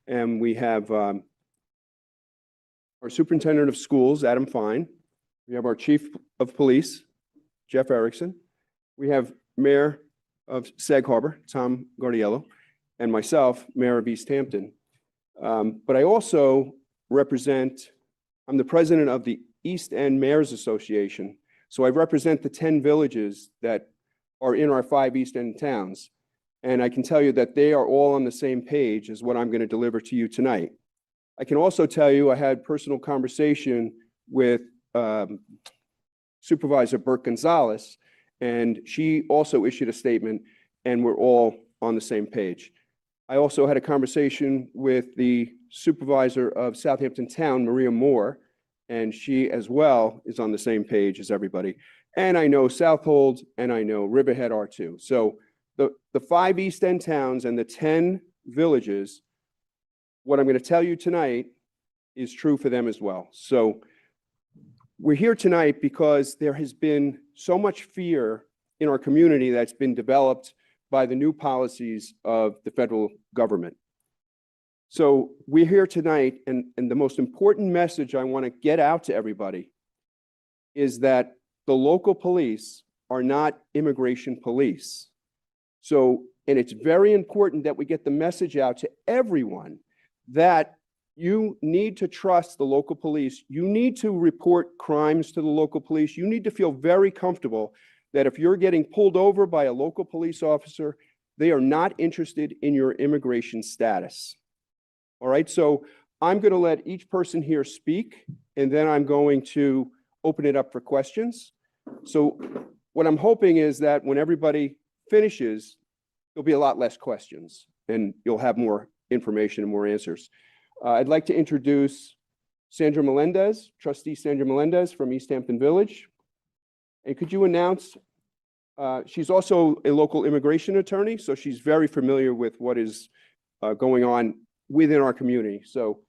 And we have our superintendent of schools, Adam Fine. We have our chief of police, Jeff Erickson. We have Mayor of Sag Harbor, Tom Guardiello, and myself, Mayor of East Hampton. But I also I'm the president of the East End Mayors Association. So I represent the 10 villages that are in our 5 East End towns. And I can tell you that they are all on the same page as what I'm going to deliver to you tonight. I can also tell you I had personal conversation with Supervisor Burke Gonzalez, and she also issued a statement, and we're all on the same page. I also had a conversation with the supervisor of Southampton Town, Maria Moore, and she as well is on the same page as everybody. And I know Southold and I know Riverhead are too. So the 5 East End towns and the 10 villages, what I'm going to tell you tonight is true for them as well. So we're here tonight because there has been so much fear in our community that's been developed by the new policies of the federal government. So we're here tonight, and the most important message I want to get out to everybody is that the local police are not immigration police. So, and it's very important that we get the message out to everyone that you need to trust the local police. You need to report crimes to the local police. You need to feel very comfortable that if you're getting pulled over by a local police officer, they are not interested in your immigration status. All right, so I'm going to let each person here speak, and then I'm going to open it up for questions. So what I'm hoping is that when everybody finishes, there'll be a lot less questions, and you'll have more information and more answers. I'd like to introduce Sandra Melendez, trustee Sandra Melendez from East Hampton Village. And could you announce, she's also a local immigration attorney, so she's very familiar with what is going on within our community. So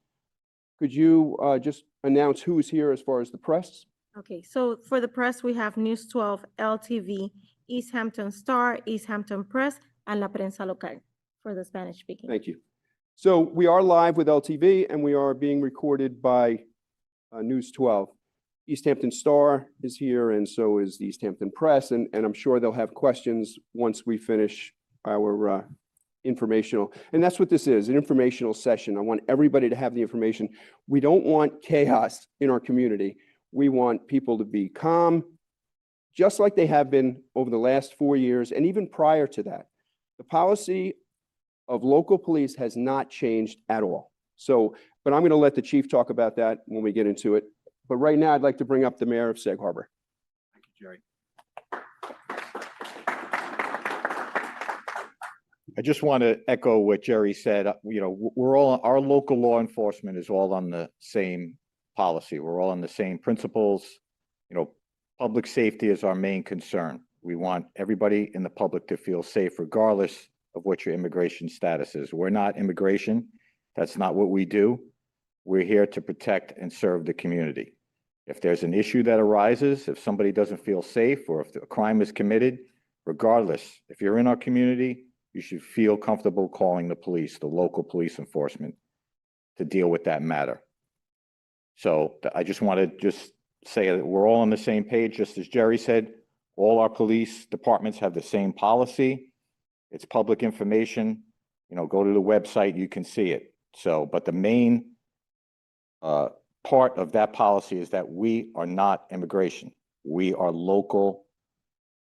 could you just announce who is here as far as the press? Okay, so for the press, we have News 12, LTV, East Hampton Star, East Hampton Press, and La Prensa Local for the Spanish speaking. Thank you. So we are live with LTV, and we are being recorded by News 12. East Hampton Star is here, and so is the East Hampton Press, and I'm sure they'll have questions once we finish our informational. And that's what this is, an informational session. I want everybody to have the information. We don't want chaos in our community. We want people to be calm, just like they have been over the last 4 years, and even prior to that. The policy of local police has not changed at all. So, but I'm going to let the chief talk about that when we get into it. But right now, I'd like to bring up the mayor of Sag Harbor. Thank you, Jerry. I just want to echo what Jerry said. You know, our local law enforcement is all on the same policy. We're all on the same principles. You know, public safety is our main concern. We want everybody in the public to feel safe regardless of what your immigration status is. We're not immigration. That's not what we do. We're here to protect and serve the community. If there's an issue that arises, if somebody doesn't feel safe, or if a crime is committed, regardless, if you're in our community, you should feel comfortable calling the police, the local police enforcement, to deal with that matter. So I just want to say that we're all on the same page. Just as Jerry said, all our police departments have the same policy. It's public information. You know, go to the website, you can see it. So, but the main part of that policy is that we are not immigration. We are local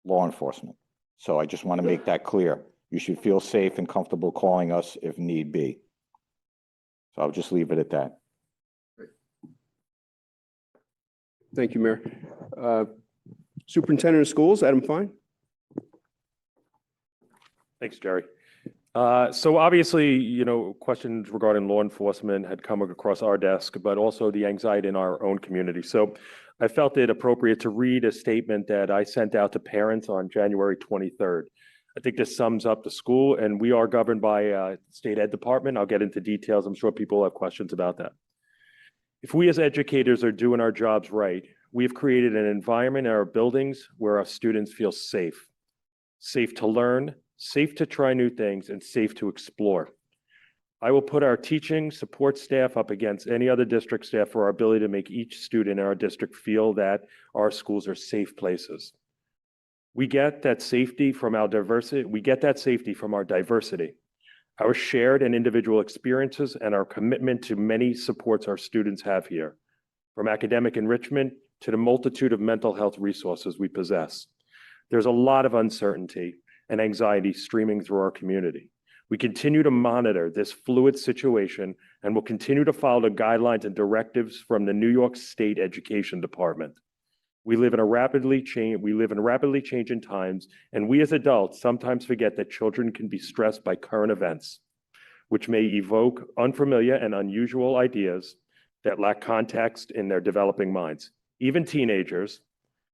law enforcement. So I just want to make that clear. You should feel safe and comfortable calling us if need be. So I'll just leave it at that. Thank you, Mayor. Superintendent of Schools, Adam Fine. Thanks, Jerry. So obviously, you know, questions regarding law enforcement had come across our desk, but also the anxiety in our own community. So I felt it appropriate to read a statement that I sent out to parents on January 23rd. I think this sums up the school, and we are governed by state ed department. I'll get into details. I'm sure people have questions about that. If we as educators are doing our jobs right, we've created an environment in our buildings where our students feel safe. Safe to learn, safe to try new things, and safe to explore. I will put our teaching support staff up against any other district staff for our ability to make each student in our district feel that our schools are safe places. We get that safety from our diversity. We get that safety from our diversity, our shared and individual experiences, and our commitment to many supports our students have here, from academic enrichment to the multitude of mental health resources we possess. There's a lot of uncertainty and anxiety streaming through our community. We continue to monitor this fluid situation and will continue to follow the guidelines and directives from the New York State Education Department. We live in rapidly changing times, and we as adults sometimes forget that children can be stressed by current events, which may evoke unfamiliar and unusual ideas that lack context in their developing minds. Even teenagers,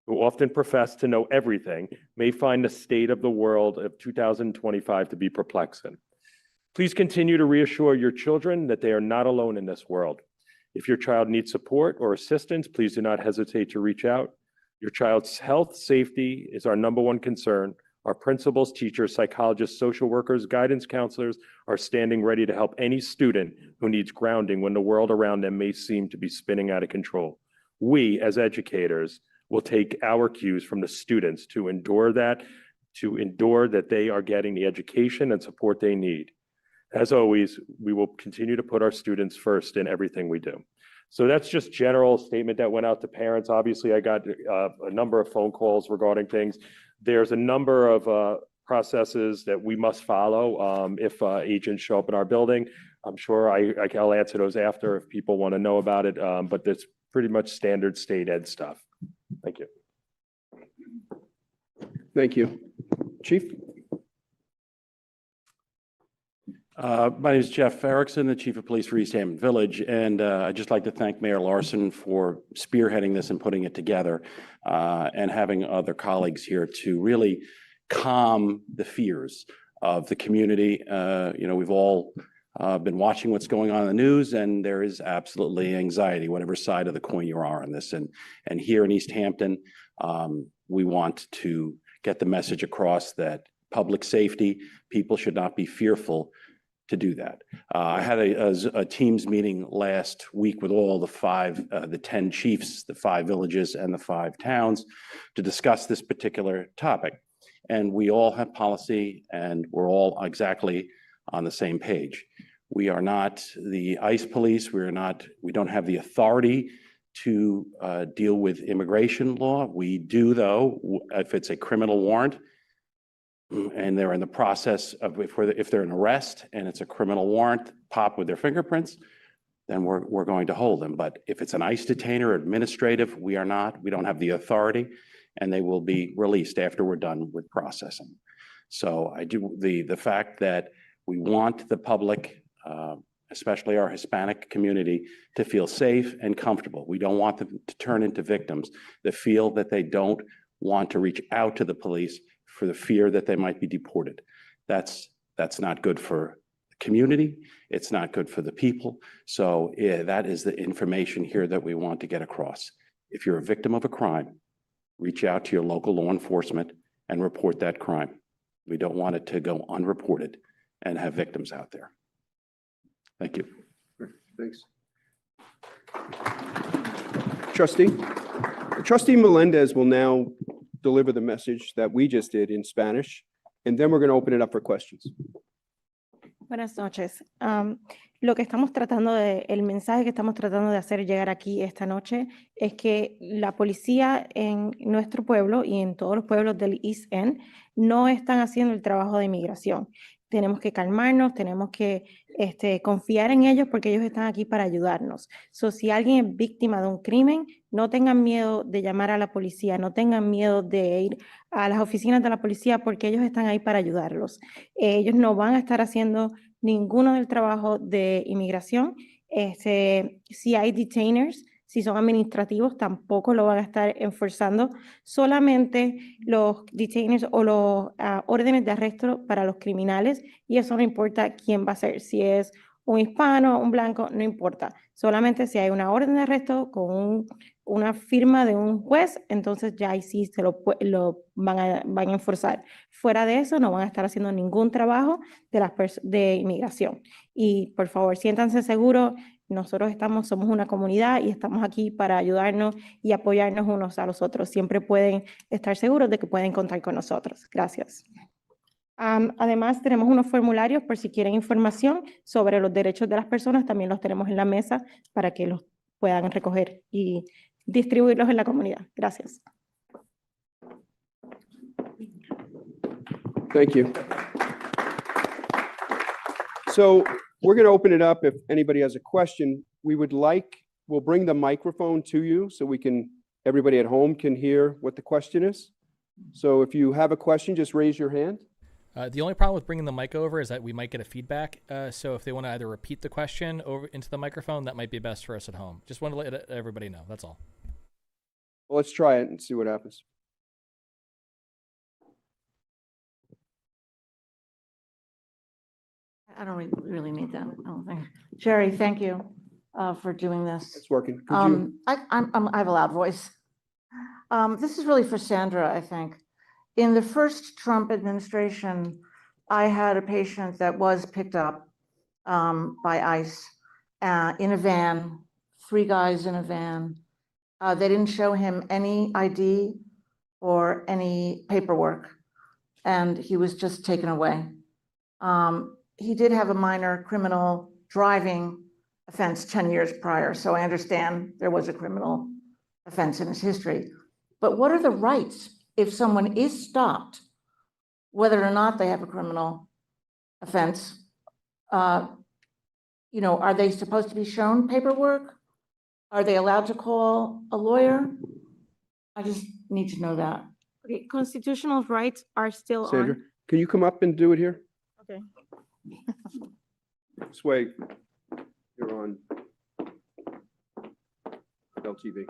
who often profess to know everything, may find the state of the world of 2025 to be perplexing. Please continue to reassure your children that they are not alone in this world. If your child needs support or assistance, please do not hesitate to reach out. Your child's health, safety is our #1 concern. Our principals, teachers, psychologists, social workers, guidance counselors are standing ready to help any student who needs grounding when the world around them may seem to be spinning out of control. We, as educators, will take our cues from the students to endure that they are getting the education and support they need. As always, we will continue to put our students first in everything we do. So that's just general statement that went out to parents. Obviously, I got a number of phone calls regarding things. There's a number of processes that we must follow if agents show up in our building. I'm sure I'll answer those after if people want to know about it, but that's pretty much standard state ed stuff. Thank you. Thank you. Chief? My name is Jeff Erickson, the Chief of Police for East Hampton Village, and I'd just like to thank Mayor Larson for spearheading this and putting it together, and having other colleagues here to really calm the fears of the community. We've all been watching what's going on in the news, and there is absolutely anxiety, whatever side of the coin you are on this. And here in East Hampton, we want to get the message across that public safety, people should not be fearful to do that. I had a Teams meeting last week with all the 10 chiefs, the 5 villages and the 5 towns to discuss this particular topic. And we all have policy and we're all exactly on the same page. We are not the ICE police. We don't have the authority to deal with immigration law. We do, though, if it's a criminal warrant and they're in the process of, if they're an arrest and it's a criminal warrant, pop with their fingerprints, then we're going to hold them. But if it's an ICE detainer or administrative, we don't have the authority, and they will be released after we're done with processing. So the fact that we want the public, especially our Hispanic community, to feel safe and comfortable. We don't want them to turn into victims that feel that they don't want to reach out to the police for the fear that they might be deported. That's not good for the community. It's not good for the people. So that is the information here that we want to get across. If you're a victim of a crime, reach out to your local law enforcement and report that crime. We don't want it to go unreported and have victims out there. Thank you. Thanks. Trustee Melendez will now deliver the message that we just did in Spanish, and then we're going to open it up for questions. Buenas noches. El mensaje que estamos tratando de hacer llegar aquí esta noche es que la policía en nuestro pueblo y en todos los pueblos del East End no están haciendo el trabajo de inmigración. Tenemos que calmarnos, tenemos que confiar en ellos porque ellos están aquí para ayudarnos. Si alguien es víctima de un crimen, no tengan miedo de llamar a la policía, no tengan miedo de ir a las oficinas de la policía porque ellos están ahí para ayudarlos. Ellos no van a estar haciendo ninguno del trabajo de inmigración. Si hay detainers, si son administrativos, tampoco lo van a estar enforzando. Solamente los detainers o los órdenes de arresto para los criminales, y eso no importa quién va a ser, si es un hispano, un blanco, no importa. Solamente si hay una orden de arresto con una firma de un juez, entonces ya ahí sí se lo van a enforzar. Fuera de eso, no van a estar haciendo ningún trabajo de inmigración. Y por favor, siéntanse seguros. Nosotros somos una comunidad y estamos aquí para ayudarnos y apoyarnos unos a los otros. Siempre pueden estar seguros de que pueden contar con nosotros. Gracias. Además, tenemos unos formularios por si quieren información sobre los derechos de las personas. También los tenemos en la mesa para que los puedan recoger y distribuirlos en la comunidad. Gracias. Thank you. So we're going to open it up. If anybody has a question, we'll bring the microphone to you so everybody at home can hear what the question is. So if you have a question, just raise your hand. The only problem with bringing the mic over is that we might get a feedback. So if they want to either repeat the question over into the microphone, that might be best for us at home. Just want to let everybody know. That's all. Well, let's try it and see what happens. I don't really need that, I don't think. Jerry, thank you for doing this. It's working. Could you? I have a loud voice. This is really for Sandra, I think. In the first Trump administration, I had a patient that was picked up by ICE in a van, 3 guys in a van. They didn't show him any ID or any paperwork, and he was just taken away. He did have a minor criminal driving offense 10 years prior, so I understand there was a criminal offense in his history. But what are the rights if someone is stopped, whether or not they have a criminal offense? You know, are they supposed to be shown paperwork? Are they allowed to call a lawyer? I just need to know that. Okay, constitutional rights are still Sandra, on. can you come up and do it here? Okay. This way, you're on LTV.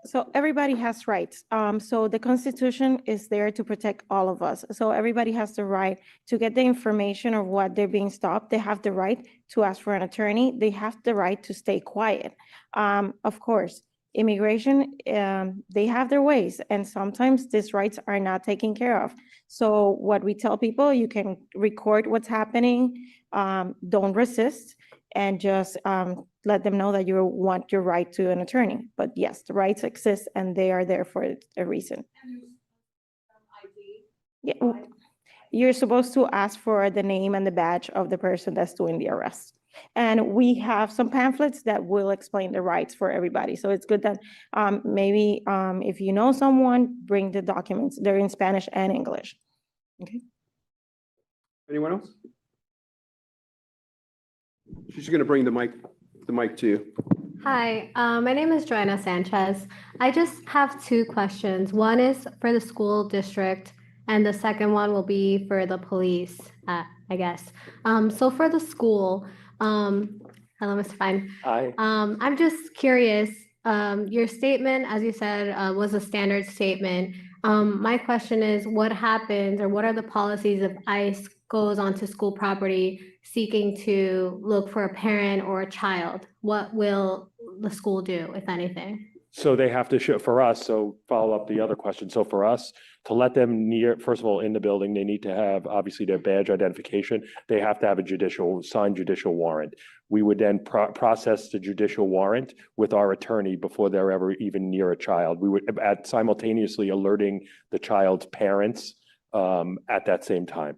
So everybody has rights. So the Constitution is there to protect all of us. So everybody has the right to get the information of what they're being stopped. They have the right to ask for an attorney. They have the right to stay quiet. Of course, immigration, they have their ways, and sometimes these rights are not taken care of. So what we tell people, you can record what's happening, don't resist, and just let them know that you want your right to an attorney. But yes, the rights exist and they are there for a reason. Yeah, you're supposed to ask for the name and the badge of the person that's doing the arrest. And we have some pamphlets that will explain the rights for everybody. So it's good that maybe if you know someone, bring the documents. They're in Spanish and English. Okay. Anyone else? She's going to bring the mic to you. Hi, my name is Joanna Sanchez. I just have 2 questions. One is for the school district, and the second one will be for the police, I guess. So for the school, hello, Mr. Fine. Hi. I'm just curious, your statement, as you said, was a standard statement. My question is, what happens or what are the policies if ICE goes onto school property seeking to look for a parent or a child? What will the school do, if anything? So they have to show, for us, so follow up the other question. So for us, to let them near, first of all, in the building, they need to have obviously their badge identification. They have to have a signed judicial warrant. We would then process the judicial warrant with our attorney before they're ever even near a child. We would simultaneously alerting the child's parents at that same time.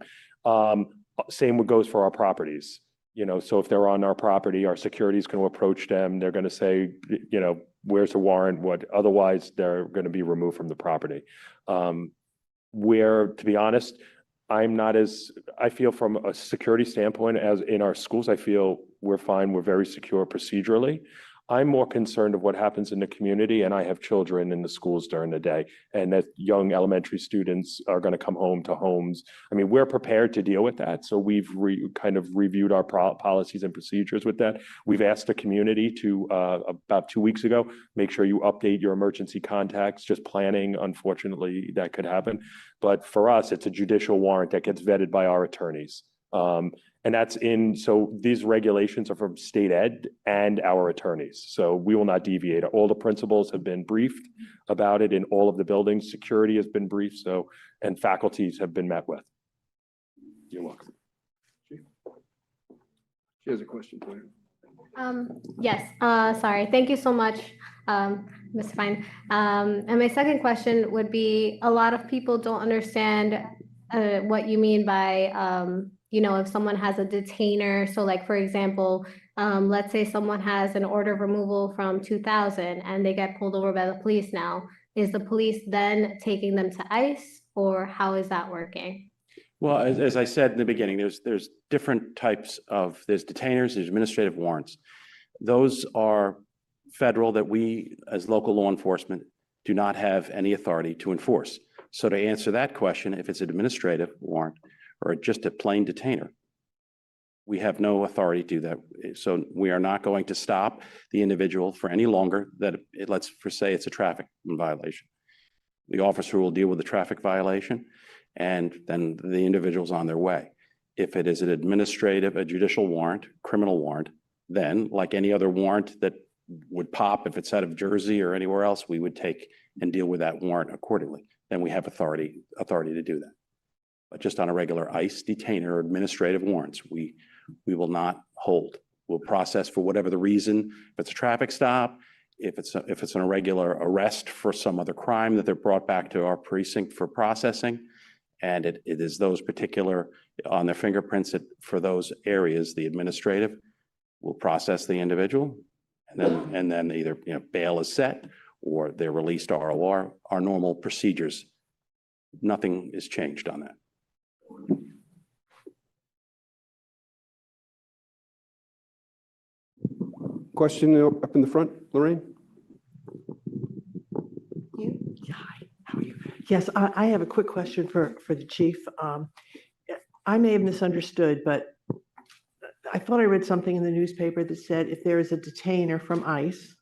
Same goes for our properties. You know, so if they're on our property, our security is going to approach them. They're going to say, you know, where's the warrant? What? Otherwise, they're going to be removed from the property. Where, to be honest, I feel from a security standpoint, as in our schools, I feel we're fine. We're very secure procedurally. I'm more concerned of what happens in the community, and I have children in the schools during the day, and that young elementary students are going to come home to homes. I mean, we're prepared to deal with that. So we've kind of reviewed our policies and procedures with that. We've asked the community to, about 2 weeks ago, make sure you update your emergency contacts, just planning. Unfortunately, that could happen. But for us, it's a judicial warrant that gets vetted by our attorneys. And that's so these regulations are from state ed and our attorneys. So we will not deviate. All the principals have been briefed about it in all of the buildings. Security has been briefed, and faculties have been met with. You're welcome. She has a question for you. Yes, sorry. Thank you so much, Mr. Fine. And my second question would be, a lot of people don't understand what you mean by, if someone has a detainer. So like, for example, let's say someone has an order of removal from 2000 and they get pulled over by the police now. Is the police then taking them to ICE, or how is that working? Well, as I said in the beginning, there's different types there's detainers, there's administrative warrants. Those are federal that we, as local law enforcement, do not have any authority to enforce. So to answer that question, if it's an administrative warrant or just a plain detainer, we have no authority to do that. So we are not going to stop the individual for any longer let's say it's a traffic violation. The officer will deal with the traffic violation, and then the individual's on their way. If it is an administrative, a judicial warrant, criminal warrant, then like any other warrant that would pop, if it's out of Jersey or anywhere else, we would take and deal with that warrant accordingly. Then we have authority to do that. But just on a regular ICE detainer or administrative warrants, we will not hold. We'll process for whatever the reason. If it's a traffic stop, if it's an irregular arrest for some other crime that they're brought back to our precinct for processing, and it is those particular on their fingerprints for those areas, the administrative will process the individual, and then either bail is set or they're released to ROR. Our normal procedures, nothing is changed on that. Question up in the front, Lorraine? Hi, how are you? Yes, I have a quick question for the chief. I may have misunderstood, but I thought I read something in the newspaper that said if there is a detainer from ICE,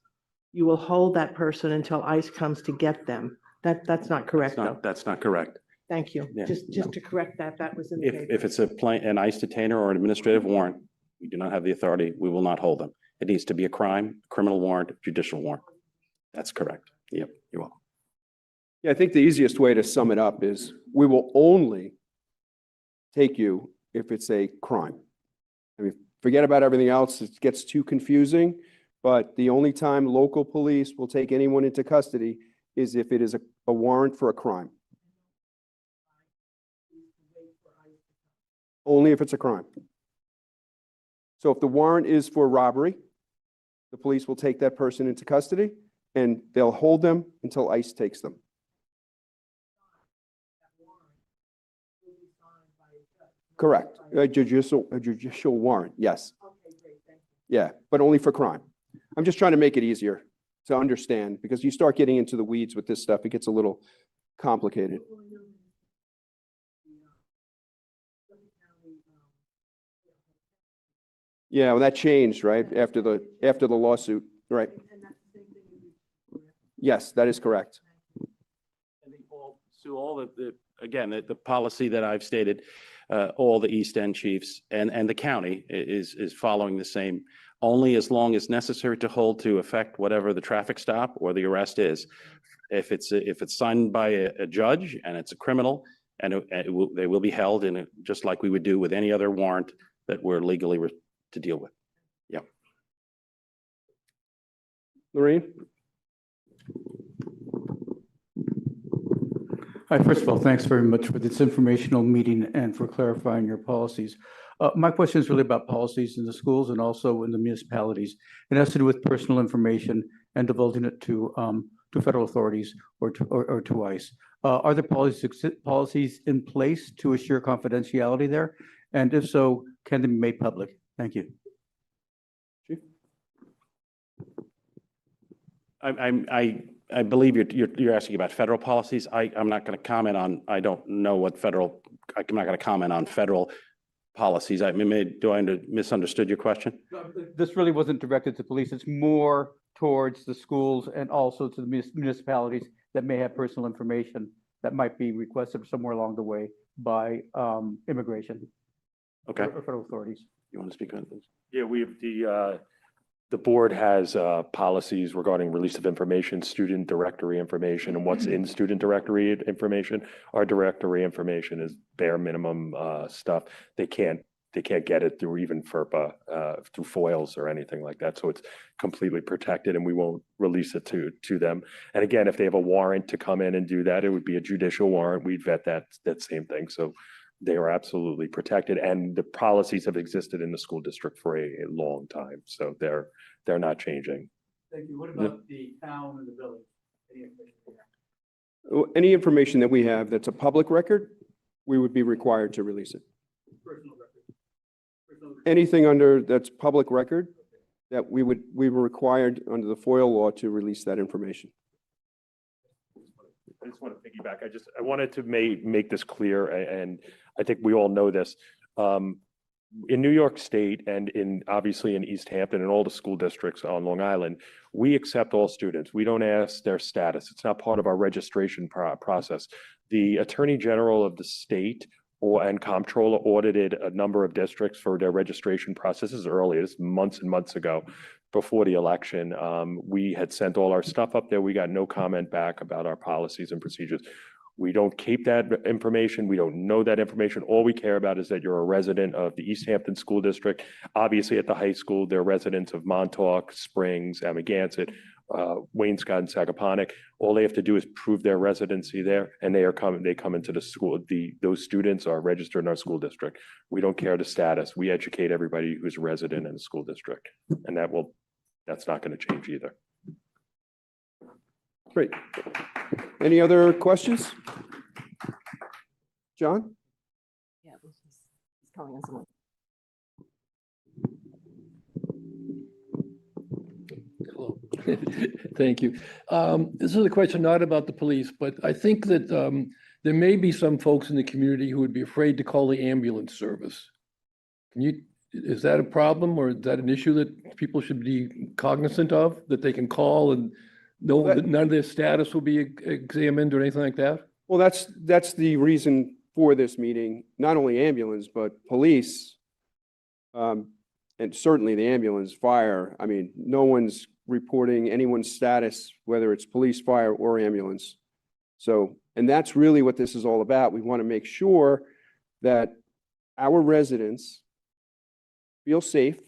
you will hold that person until ICE comes to get them. That's not correct, though. That's not correct. Thank you. Yeah, Just to correct that was in the paper. If it's an ICE detainer or an administrative warrant, we do not have the authority. We will not hold them. It needs to be a crime, criminal warrant, judicial warrant. That's correct. Yep, you're welcome. Yeah, I think the easiest way to sum it up is we will only take you if it's a crime. I mean, forget about everything else. It gets too confusing, but the only time local police will take anyone into custody is if it is a warrant for a crime. Only if it's a crime. So if the warrant is for robbery, the police will take that person into custody and they'll hold them until ICE takes them. Correct. A judicial warrant, yes. Yeah, but only for crime. I'm just trying to make it easier to understand, because you start getting into the weeds with this stuff, it gets a little complicated. Yeah, well, that changed, right? After the lawsuit, right? Yes, that is correct. So again, the policy that I've stated, all the East End chiefs and the county is following the same, only as long as necessary to hold to effect whatever the traffic stop or the arrest is. If it's signed by a judge and it's a criminal, and they will be held just like we would do with any other warrant that we're legally to deal with. Yeah. Lorraine? Hi, first of all, thanks very much for this informational meeting and for clarifying your policies. My question is really about policies in the schools and also in the municipalities. It has to do with personal information and divulging it to federal authorities or to ICE. Are there policies in place to assure confidentiality there? And if so, can they be made public? Thank you. Chief? I believe you're asking about federal policies. I'm not going to comment on. I don't know what federal. I'm not going to comment on federal policies. Do I misunderstood your question? This really wasn't directed to police. It's more towards the schools and also to the municipalities that may have personal information that might be requested somewhere along the way by immigration. Okay, or federal authorities. you want to speak on this? Yeah, we have the board has policies regarding release of information, student directory information, and what's in student directory information. Our directory information is bare minimum stuff. They can't get it through even FERPA, through FOILs or anything like that. So it's completely protected and we won't release it to them. And again, if they have a warrant to come in and do that, it would be a judicial warrant. We'd vet that same thing. So they are absolutely protected, and the policies have existed in the school district for a long time. So they're not changing. Thank you. What about the town and the village? Any information that we have that's a public record, we would be required to release it. Personal record. Anything that's public record, that we were required under the FOIL law to release that information. I just want to piggyback. I wanted to make this clear, and I think we all know this. In New York State and obviously in East Hampton and all the school districts on Long Island, we accept all students. We don't ask their status. It's not part of our registration process. The Attorney General of the state and Comptroller audited a number of districts for their registration processes earlier, this months and months ago, before the election. We had sent all our stuff up there. We got no comment back about our policies and procedures. We don't keep that information. We don't know that information. All we care about is that you're a resident of the East Hampton School District. Obviously, at the high school, they're residents of Montauk, Springs, Amagansett, Wainscott, and Sagaponack. All they have to do is prove their residency there, and they come into the school. Those students are registered in our school district. We don't care the status. We educate everybody who's a resident in the school district, and that's not going to change either. Great. Any other questions? John? Yeah, he's calling on someone. Hello. Thank you. This is a question not about the police, but I think that there may be some folks in the community who would be afraid to call the ambulance service. Is that a problem, or is that an issue that people should be cognizant of, that they can call and know that none of their status will be examined or anything like that? Well, that's the reason for this meeting, not only ambulance, but police. And certainly the ambulance, fire. I mean, no one's reporting anyone's status, whether it's police, fire, or ambulance. So, and that's really what this is all about. We want to make sure that our residents feel safe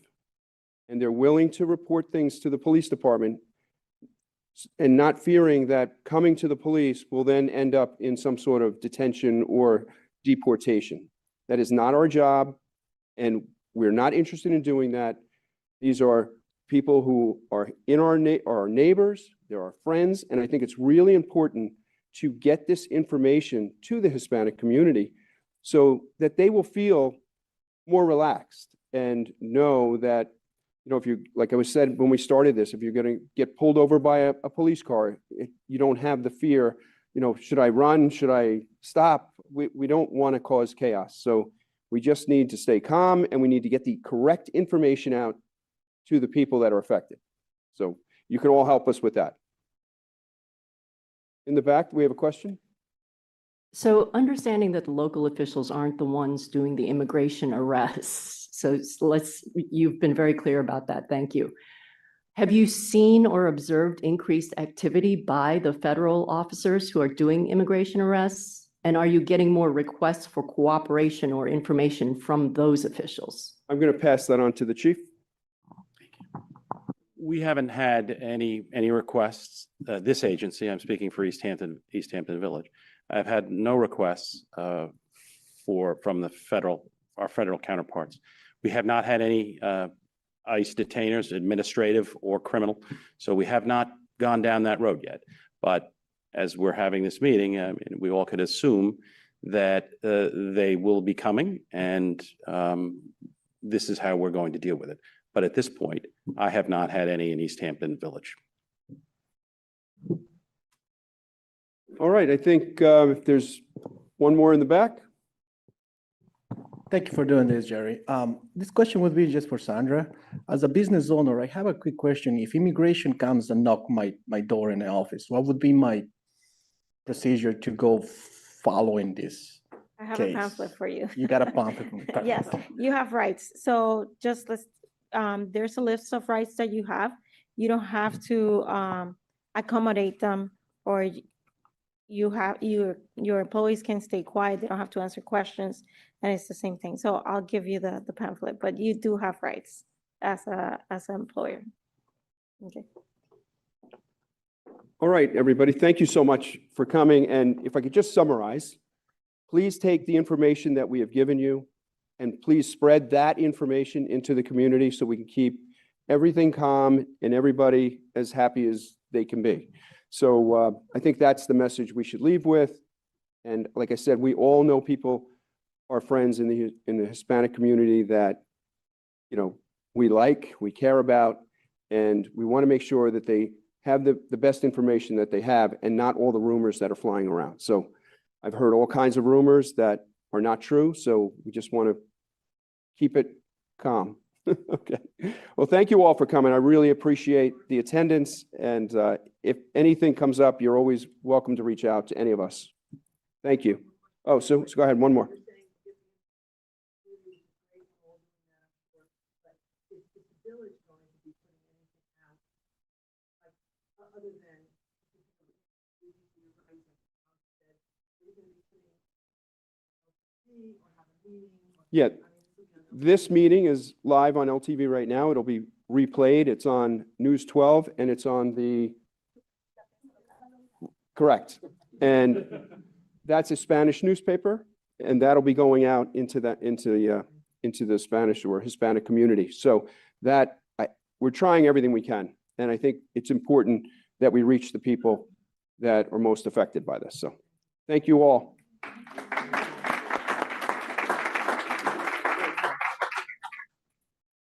and they're willing to report things to the police department, and not fearing that coming to the police will then end up in some sort of detention or deportation. That is not our job, and we're not interested in doing that. These are people who are in our neighbors, they're our friends, and I think it's really important to get this information to the Hispanic community so that they will feel more relaxed and know that, you know, if you, like I was said when we started this, if you're going to get pulled over by a police car, you don't have the fear, you know, should I run? Should I stop? We don't want to cause chaos. So we just need to stay calm, and we need to get the correct information out to the people that are affected. So you can all help us with that. In the back, we have a question. So understanding that the local officials aren't the ones doing the immigration arrests. So you've been very clear about that. Thank you. Have you seen or observed increased activity by the federal officers who are doing immigration arrests? And are you getting more requests for cooperation or information from those officials? I'm going to pass that on to the chief. We haven't had any requests, this agency, I'm speaking for East Hampton Village. I've had no requests from our federal counterparts. We have not had any ICE detainers, administrative or criminal. So we have not gone down that road yet. But as we're having this meeting, we all could assume that they will be coming, and this is how we're going to deal with it. But at this point, I have not had any in East Hampton Village. All right, I think if there's one more in the back. Thank you for doing this, Jerry. This question would be just for Sandra. As a business owner, I have a quick question. If immigration comes and knock my door in the office, what would be my procedure to go following this? I have case. a pamphlet for you. You got a pamphlet. Yes, you have rights. So just let's, there's a list of rights that you have. You don't have to accommodate them, or you have, your employees can stay quiet. They don't have to answer questions, and it's the same thing. So I'll give you the pamphlet, but you do have rights as an employer. Okay. All right, everybody, thank you so much for coming. And if I could just summarize, please take the information that we have given you and please spread that information into the community so we can keep everything calm and everybody as happy as they can be. So I think that's the message we should leave with. And like I said, we all know people, our friends in the Hispanic community that, you know, we care about, and we want to make sure that they have the best information that they have and not all the rumors that are flying around. So I've heard all kinds of rumors that are not true, so we just want to keep it calm. Okay. Well, thank you all for coming. I really appreciate the attendance, and if anything comes up, you're always welcome to reach out to any of us. Thank you. Oh, so go ahead, one more. Yeah, this meeting is live on LTV right now. It'll be replayed. It's on News 12 and it's on the, correct. And that's a Spanish newspaper, and that'll be going out into the Spanish or Hispanic community. So that we're trying everything we can. And I think it's important that we reach the people that are most affected by this. So thank you all.